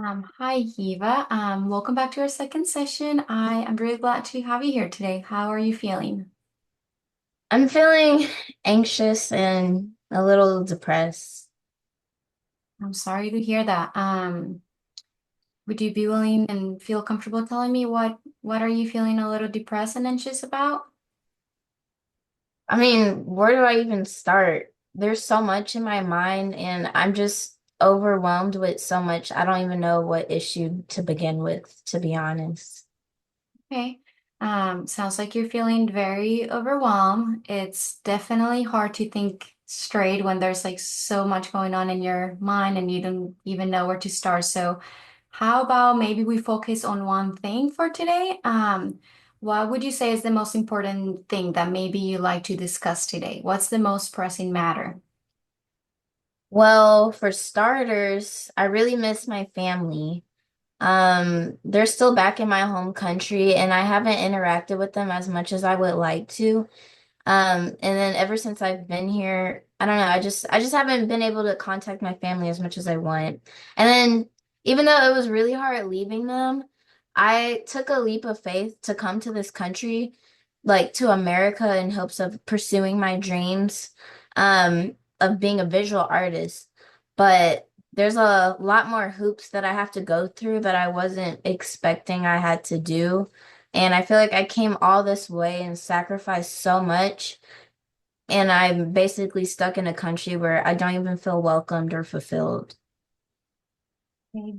Hi, Hiva. Welcome back to our second session. I am really glad to have you here today. How are you feeling? I'm feeling anxious and a little depressed. I'm sorry to hear that. Would you be willing and feel comfortable telling me what are you feeling a little depressed and anxious about? I mean, where do I even start? There's so much in my mind, and I'm just overwhelmed with so much. I don't even know what issue to begin with, to be honest. Okay. Sounds like you're feeling very overwhelmed. It's definitely hard to think straight when there's like so much going on in your mind and you don't even know where to start. So, how about maybe we focus on one thing for today? What would you say is the most important thing that maybe you like to discuss today? What's the most pressing matter? Well, for starters, I really miss my family. They're still back in my home country, and I haven't interacted with them as much as I would like to. And then ever since I've been here, I don't know, I just haven't been able to contact my family as much as I want. And then even though it was really hard leaving them, I took a leap of faith to come to this country, like to America in hopes of pursuing my dreams, of being a visual artist. But there's a lot more hoops that I have to go through that I wasn't expecting I had to do. And I feel like I came all this way and sacrificed so much, and I'm basically stuck in a country where I don't even feel welcomed or fulfilled. Okay,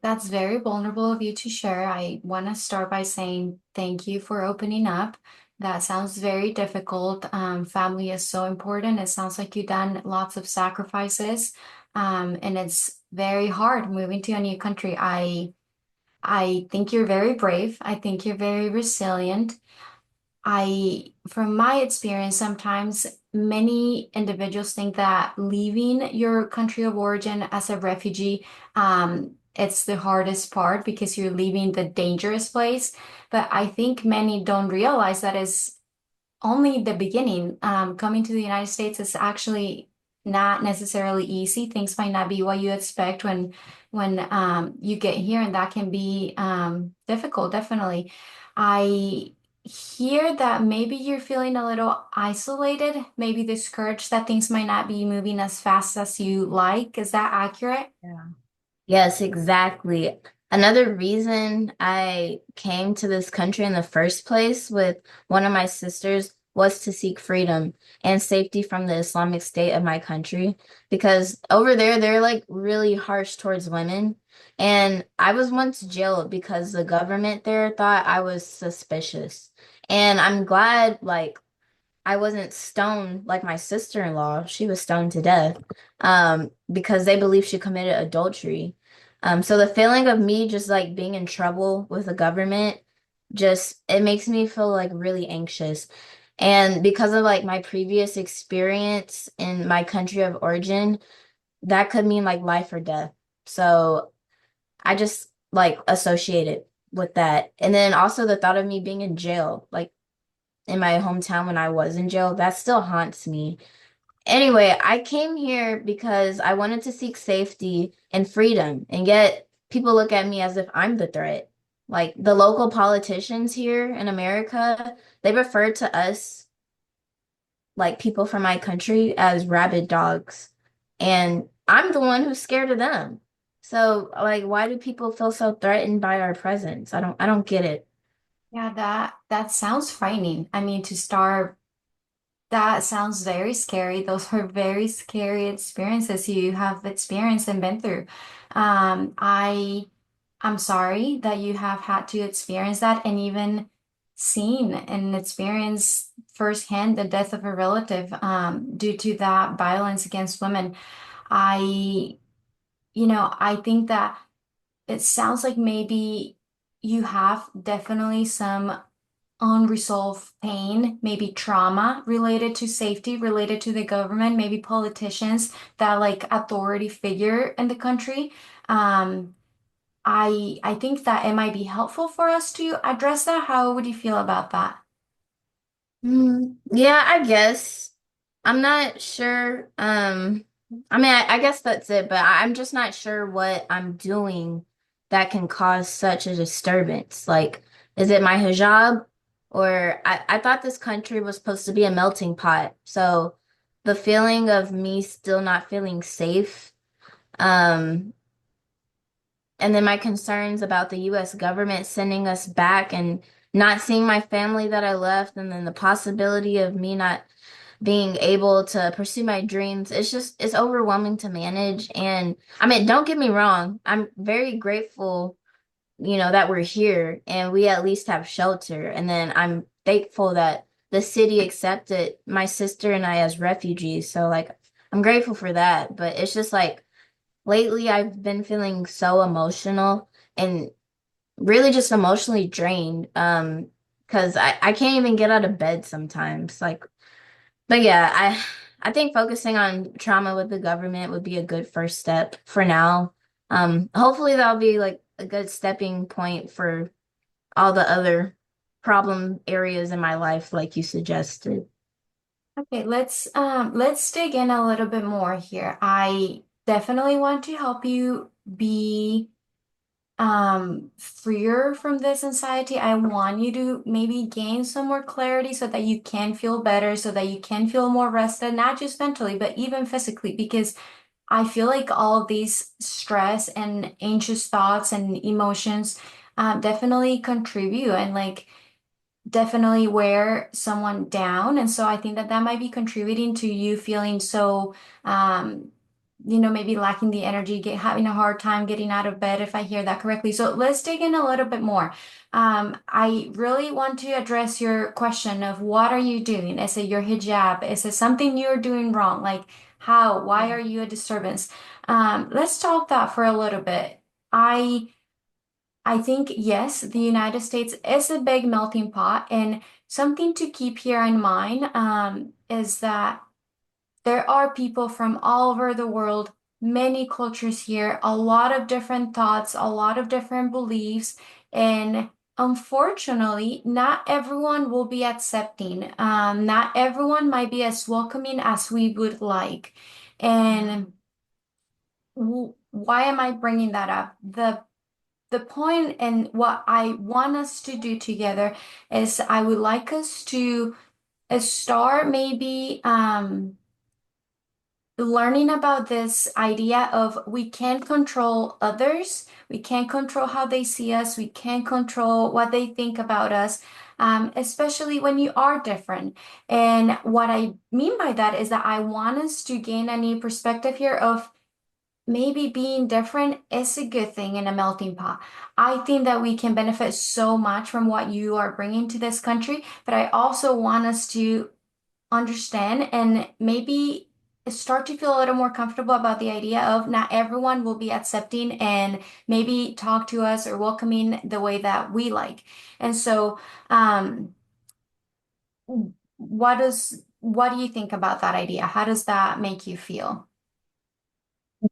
that's very vulnerable of you to share. I want to start by saying thank you for opening up. That sounds very difficult. Family is so important. It sounds like you've done lots of sacrifices, and it's very hard moving to a new country. I think you're very brave. I think you're very resilient. From my experience, sometimes many individuals think that leaving your country of origin as a refugee, it's the hardest part because you're leaving the dangerous place. But I think many don't realize that is only the beginning. Coming to the United States is actually not necessarily easy. Things might not be what you expect when you get here, and that can be difficult, definitely. I hear that maybe you're feeling a little isolated, maybe discouraged that things might not be moving as fast as you like. Is that accurate? Yeah. Yes, exactly. Another reason I came to this country in the first place with one of my sisters was to seek freedom and safety from the Islamic State of my country, because over there they're like really harsh towards women. And I was once jailed because the government there thought I was suspicious. And I'm glad like I wasn't stoned like my sister-in-law. She was stoned to death, because they believe she committed adultery. So the feeling of me just like being in trouble with the government, just it makes me feel like really anxious. And because of like my previous experience in my country of origin, that could mean like life or death. So I just like associate it with that. And then also the thought of me being in jail, like in my hometown when I was in jail, that still haunts me. Anyway, I came here because I wanted to seek safety and freedom, and yet people look at me as if I'm the threat. Like the local politicians here in America, they refer to us, like people from my country, as rabid dogs. And I'm the one who's scared of them. So, like, why do people feel so threatened by our presence? I don't get it. Yeah, that sounds frightening. I mean, to start. That sounds very scary. Those are very scary experiences you have experienced and been through. Um, I I'm sorry that you have had to experience that and even seen and experienced firsthand the death of a relative due to that violence against women. I, I think that it sounds like maybe you have definitely some unresolved pain, maybe trauma related to safety, related to the government, maybe politicians, that like authority figure in the country. Um, I think that it might be helpful for us to address that. How would you feel about that? Yeah, I guess. I'm not sure. I mean, I guess that's it, but I'm just not sure what I'm doing that can cause such a disturbance. Like, is it my hijab? Or I thought this country was supposed to be a melting pot. So the feeling of me still not feeling safe, um, and then my concerns about the US government sending us back and not seeing my family that I left, and then the possibility of me not being able to pursue my dreams. It's overwhelming to manage. And I mean, don't get me wrong, I'm very grateful, that we're here and we at least have shelter. And then I'm thankful that the city accepted my sister and I as refugees. So like I'm grateful for that. But it's just like lately I've been feeling so emotional and really just emotionally drained. Because I can't even get out of bed sometimes. But yeah, I think focusing on trauma with the government would be a good first step for now. Hopefully that'll be like a good stepping point for all the other problem areas in my life, like you suggested. Okay, let's dig in a little bit more here. I definitely want to help you be freer from this anxiety. I want you to maybe gain some more clarity so that you can feel better, so that you can feel more rested, not just mentally, but even physically, because I feel like all of these stress and anxious thoughts and emotions definitely contribute and like definitely wear someone down. And so I think that that might be contributing to you feeling so, um, maybe lacking the energy, having a hard time getting out of bed, if I hear that correctly. So let's dig in a little bit more. I really want to address your question of what are you doing? Is it your hijab? Is it something you're doing wrong? Like how? Why Yeah. are you a disturbance? Let's talk that for a little bit. I I think, yes, the United States is a big melting pot. And something to keep here in mind is that there are people from all over the world, many cultures here, a lot of different thoughts, a lot of different beliefs. And unfortunately, not everyone will be accepting. Not everyone might be as welcoming as we would like. And why am I bringing that up? The point and what I want us to do together is I would like us to start maybe learning about this idea of we can't control others, we can't control how they see us, we can't control what they think about us, especially when you are different. And what I mean by that is that I want us to gain a new perspective here of maybe being different is a good thing in a melting pot. I think that we can benefit so much from what you are bringing to this country, but I also want us to understand and maybe start to feel a little more comfortable about the idea of not everyone will be accepting and maybe talk to us or welcoming the way that we like. And so, what do you think about that idea? How does that make you feel?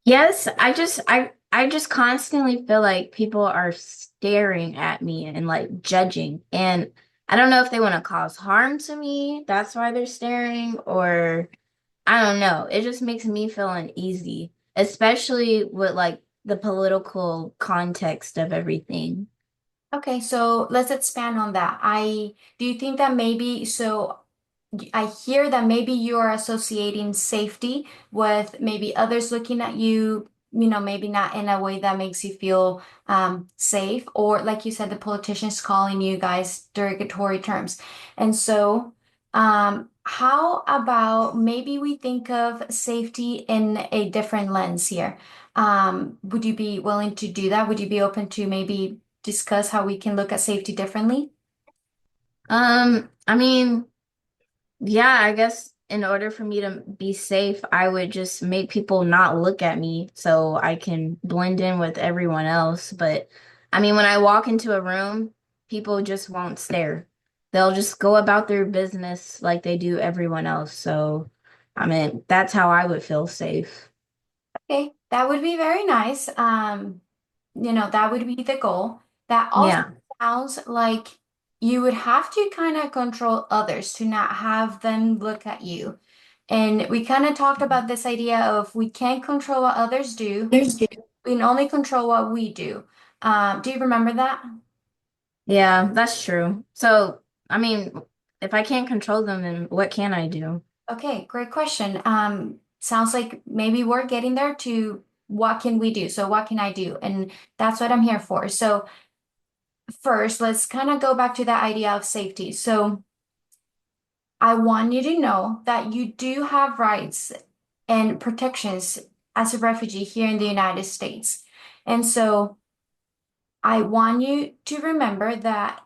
Yes, I just constantly feel like people are staring at me and like judging. And I don't know if they want to cause harm to me, that's why they're staring, or I don't know. It just makes me feel uneasy, especially with like the political context of everything. Okay, so let's expand on that. I do you think that maybe I hear that maybe you are associating safety with maybe others looking at you, maybe not in a way that makes you feel safe, or like you said, the politicians calling you guys derogatory terms. And so, how about maybe we think of safety in a different lens here? Would you be willing to do that? Would you be open to maybe discuss how we can look at safety differently? I mean, yeah, I guess in order for me to be safe, I would just make people not look at me so I can blend in with everyone else. But I mean, when I walk into a room, people just won't stare. They'll just go about their business like they do everyone else. So, I mean, that's how I would feel safe. Okay, that would be very nice. That would be the goal. That also Yeah. sounds like you would have to kind of control others to not have them look at you. And we kind of talked about this idea of we can't control what others do, There's we can only control what we do. Do you remember that? Yeah, that's true. So, I mean, if I can't control them, then what can I do? Okay, great question. Sounds like maybe we're getting there to what can we do? So what can I do? And that's what I'm here for. So first, let's kind of go back to that idea of safety. So I want you to know that you do have rights and protections as a refugee here in the United States. And so I want you to remember that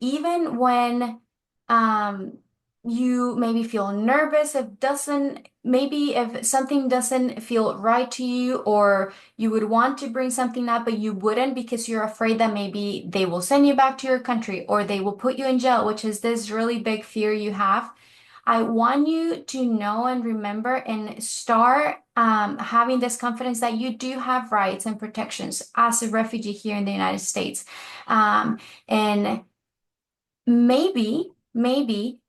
even when um, you maybe feel nervous, if doesn't, maybe if something doesn't feel right to you, or you would want to bring something up, but you wouldn't because you're afraid that maybe they will send you back to your country or they will put you in jail, which is this really big fear you have. I want you to know and remember and start having this confidence that you do have rights and protections as a refugee here in the United States. And maybe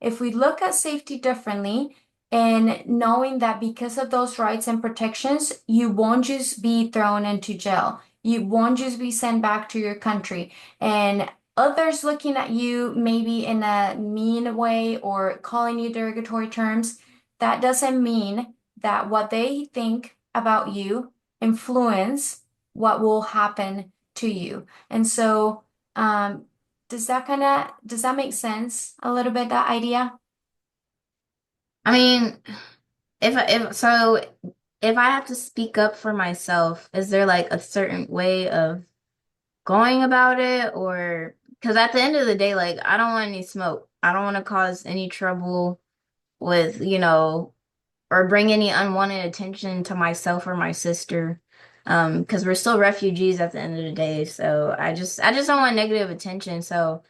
if we look at safety differently and knowing that because of those rights and protections, you won't just be thrown into jail. You won't just be sent back to your country. And others looking at you maybe in a mean way or calling you derogatory terms, that doesn't mean that what they think about you influence what will happen to you. And so, um, does that make sense a little bit, that idea? I mean, if I have to speak up for myself, is there like a certain way of going about it, or because at the end of the day, like I don't want any smoke. I don't want to cause any trouble with, or bring any unwanted attention to myself or my sister. Because we're still refugees at the end of the day. So I just don't want negative attention. So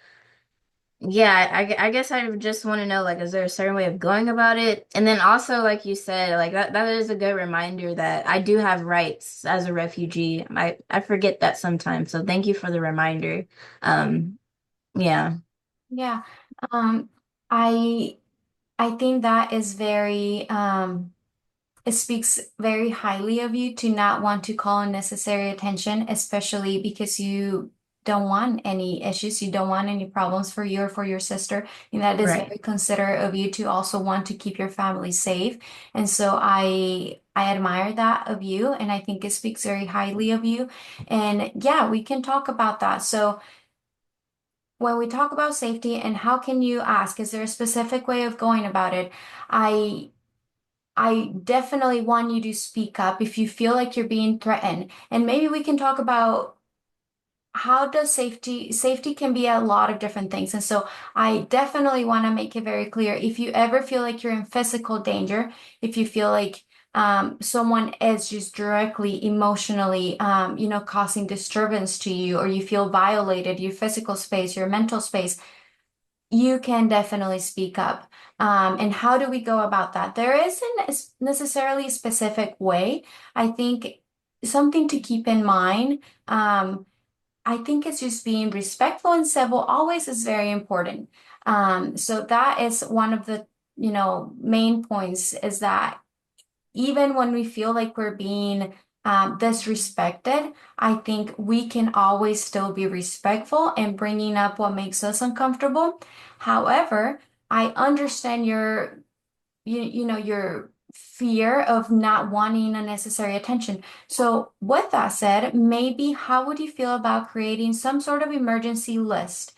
yeah, I guess I just want to know, like, is there a certain way of going about it? And then also, like you said, like that is a good reminder that I do have rights as a refugee. I forget that sometimes. So thank you for the reminder. Um, yeah. Yeah. Um, I I think that is very it speaks very highly of you to not want to call unnecessary attention, especially because you don't want any issues, you don't want any problems for you or for your sister. And that is Right. very considerate of you to also want to keep your family safe. And so I admire that of you, and I think it speaks very highly of you. And yeah, we can talk about that. So when we talk about safety and how can you ask, is there a specific way of going about it? I I definitely want you to speak up if you feel like you're being threatened. And maybe we can talk about how does safety can be a lot of different things. And so I definitely want to make it very clear if you ever feel like you're in physical danger, if you feel like someone is just directly emotionally causing disturbance to you, or you feel violated, your physical space, your mental space, you can definitely speak up. And how do we go about that? There isn't necessarily a specific way. I think something to keep in mind. I think it's just being respectful and civil always is very important. So that is one of the, main points is that even when we feel like we're being disrespected, I think we can always still be respectful and bringing up what makes us uncomfortable. However, I understand your fear of not wanting unnecessary attention. So, with that said, maybe how would you feel about creating some sort of emergency list?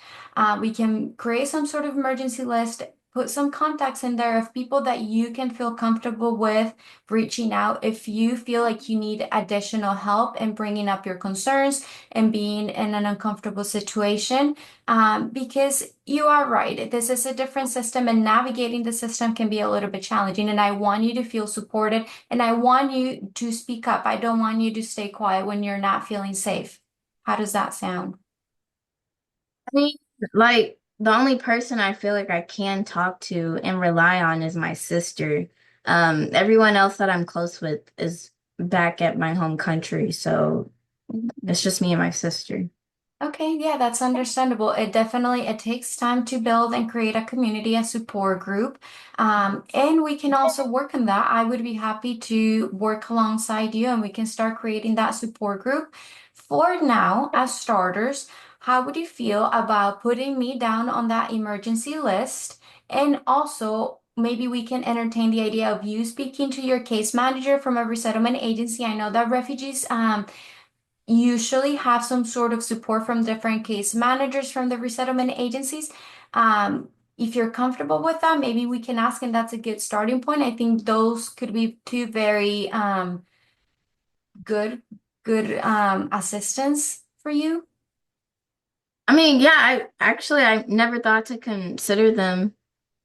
We can create some sort of emergency list, put some contacts in there of people that you can feel comfortable with reaching out if you feel like you need additional help and bringing up your concerns and being in an uncomfortable situation. Because you are right. This is a different system, and navigating the system can be a little bit challenging. And I want you to feel supported, and I want you to speak up. I don't want you to stay quiet when you're not feeling safe. How does that sound? I mean, like the only person I feel like I can talk to and rely on is my sister. Everyone else that I'm close with is back at my home country, so it's just me and my sister. Okay, yeah, that's understandable. It takes time to build and create a community, a support group. And we can also work on that. I would be happy to work alongside you and we can start creating that support group. For now, as starters, how would you feel about putting me down on that emergency list? And also, maybe we can entertain the idea of you speaking to your case manager from a resettlement agency. I know that refugees, usually have some sort of support from different case managers from the resettlement agencies. If you're comfortable with that, maybe we can ask, and that's a good starting point. I think those could be two very good, good assistance for you. I mean, yeah, I never thought to consider them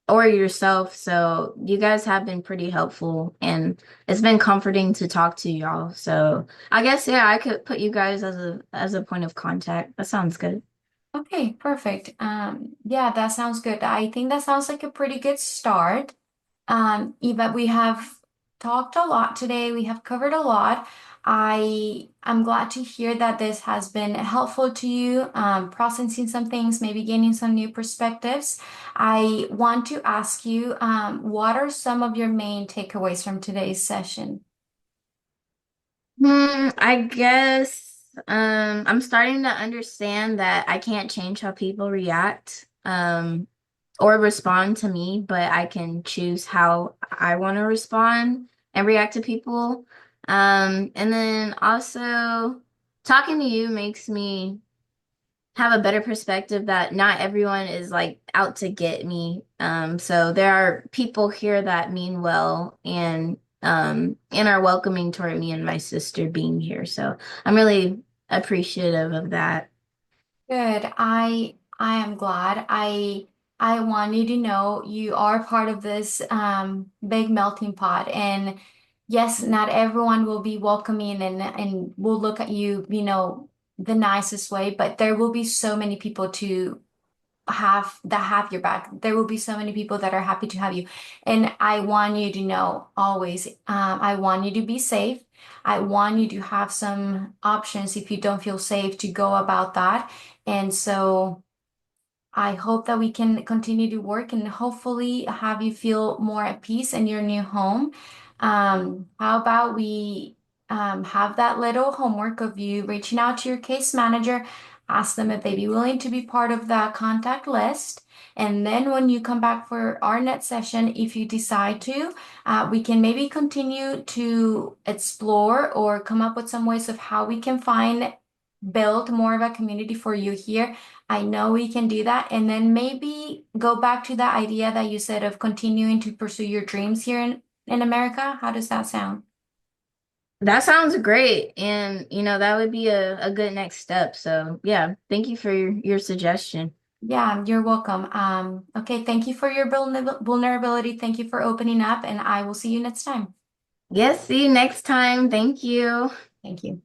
or yourself. So you guys have been pretty helpful and it's been comforting to talk to y'all. So I guess yeah, I could put you guys as a point of contact. That sounds good. Okay, perfect. Yeah, that sounds good. I think that sounds like a pretty good start. Eva, we have talked a lot today. We have covered a lot. I'm glad to hear that this has been helpful to you, processing some things, maybe gaining some new perspectives. I want to ask you, what are some of your main takeaways from today's session? I guess I'm starting to understand that I can't change how people react or respond to me, but I can choose how I want to respond and react to people. And then also talking to you makes me have a better perspective that not everyone is like out to get me. So there are people here that mean well and are welcoming toward me and my sister being here. So I'm really appreciative of that. Good. I am glad. I want you to know you are part of this big melting pot. And yes, not everyone will be welcoming and will look at you, the nicest way, but there will be so many people to have your back. There will be so many people that are happy to have you. And I want you to know always, I want you to be safe. I want you to have some options if you don't feel safe to go about that. And so I hope that we can continue to work and hopefully have you feel more at peace in your new home. How about we have that little homework of you reaching out to your case manager, ask them if they'd be willing to be part of that contact list. And then when you come back for our next session, if you decide to, we can maybe continue to explore or come up with some ways of how we can build more of a community for you here. I know we can do that. And then maybe go back to the idea that you said of continuing to pursue your dreams here in America. How does that sound? That sounds great. And that would be a good next step. So yeah, thank you for your suggestion. Yeah, you're welcome. Okay, thank you for your vulnerability. Thank you for opening up, and I will see you next time. Yes, see you next time. Thank you. Thank you.